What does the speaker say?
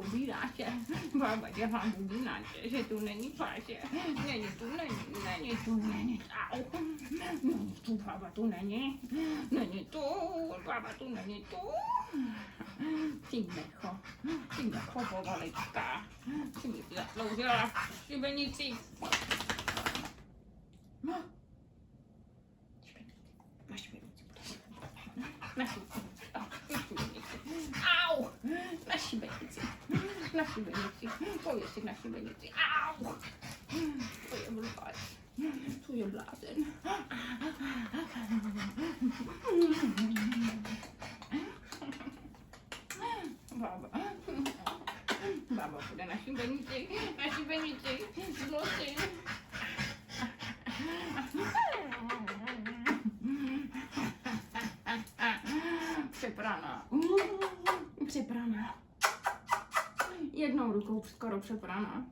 bubinacie. Baba dělám bubinacie, že tu není paše. Není tu, není tu, není. Au. Není tu, baba tu není. Není tu, baba tu není tu. Ty necho povalička. Ty mi zasloužila šibenici. No. Na šibenici. Na šibenici. Au! Na šibenici. Na šibenici. Pověz si na šibenici. Au! To je blbá. To je blázen. Baba bude na šibenici. Na šibenici. Zločin. Přepraná. Přepraná. Jednou rukou skoro přepraná.